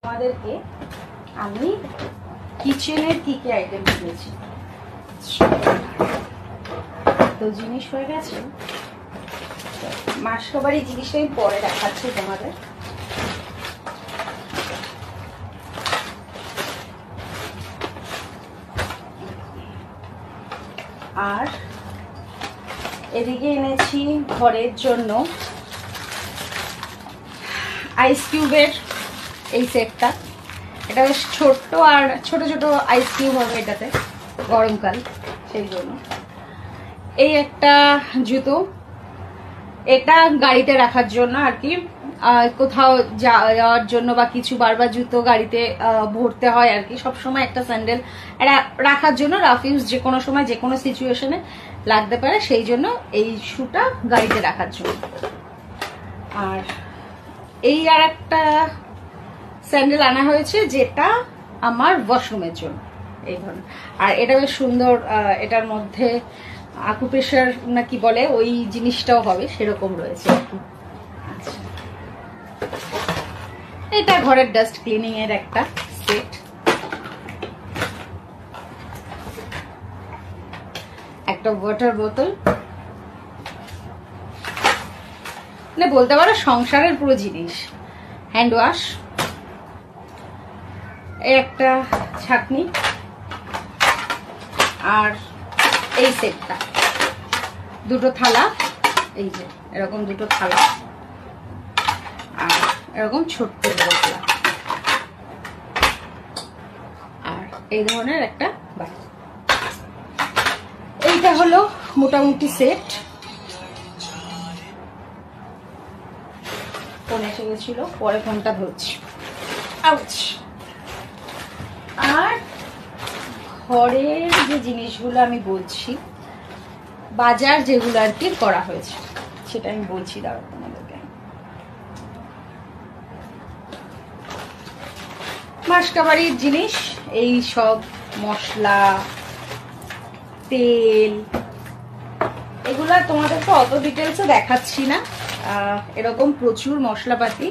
আমাদেরকে আমি কিচেনের কি কি আইটেম দিয়েছি, তো জিনিস হয়ে গেছে। মাসকাবাড়ি জিনিসটাই পরে দেখাচ্ছি তোমাদের। আর এদিকে এনেছি ঘরের জন্য আইস কিউবের এই সেটটা। এটা বেশ ছোট্ট আর ছোট ছোট আইস কিউব হবে এটাতে, গরমকাল সেই জন্য। এই একটা জুতো, এটা গাড়িতে রাখার জন্য আর কি, কোথাও যাওয়ার জন্য বা কিছু বারবার জুতো গাড়িতে ভরতে হয় আর কি, সবসময় একটা স্যান্ডেল এটা রাখার জন্য, রাফ ইউজ যে কোনো সময় যে কোনো সিচুয়েশনে লাগতে পারে, সেই জন্য এই শুটা গাড়িতে রাখার জন্য। আর এই আর একটা স্যান্ডেল আনা হয়েছে যেটা আমার ওয়াশরুমের জন্য, এই ধরনের। আর এটা বেশ সুন্দর, এটার মধ্যে আকুপ্রেশার না কি বলে ওই জিনিসটাও হবে, সেরকম রয়েছে। আচ্ছা, এটা ঘরের ডাস্ট ক্লিনিং এর একটা সেট। একটা ওয়াটার বোতল, মানে বলতে পারো সংসারের পুরো জিনিস। হ্যান্ড ওয়াশ, এই একটা ছাঁকনি, আর এই সেটটা দুটো থালা, এই যে এরকম দুটো থালা, আর এরকম ছোট্ট বোতলা, আর এই ধরনের একটা বাটি। এইটা হলো মোটামুটি সেট। ফোন এসে গেছিল, পরে ফোনটা ধরছি। আউচ। আর ঘরের যে জিনিসগুলো আমি বলছি, বাজার যেগুলো আর কি করা হয়েছে সেটা আমি বলছি, দাঁড়াও তোমাদেরকে। মাসকাবাড়ির জিনিস, এই সব মশলা, তেল, এগুলা তোমাদেরকে অত ডিটেলসে দেখাচ্ছি না। এরকম প্রচুর মশলাপাতি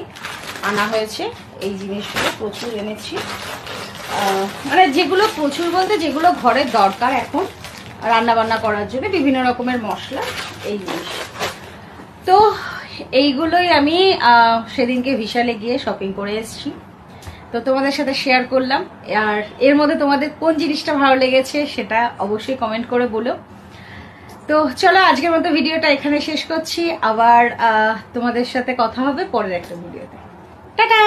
আনা হয়েছে, এই জিনিসগুলো প্রচুর এনেছি। মানে যেগুলো প্রচুর বলতে যেগুলো ঘরের দরকার এখন রান্না বান্না করার জন্য, বিভিন্ন রকমের মশলা, এই জিনিস। তো এইগুলোই আমি সেদিনকে বিশালে গিয়ে শপিং করে এসেছি, তো তোমাদের সাথে শেয়ার করলাম। আর এর মধ্যে তোমাদের কোন জিনিসটা ভালো লেগেছে সেটা অবশ্যই কমেন্ট করে বলো। তো চলো আজকের মতো ভিডিওটা এখানে শেষ করছি, আবার তোমাদের সাথে কথা হবে পরের একটা ভিডিওতে। টাটা।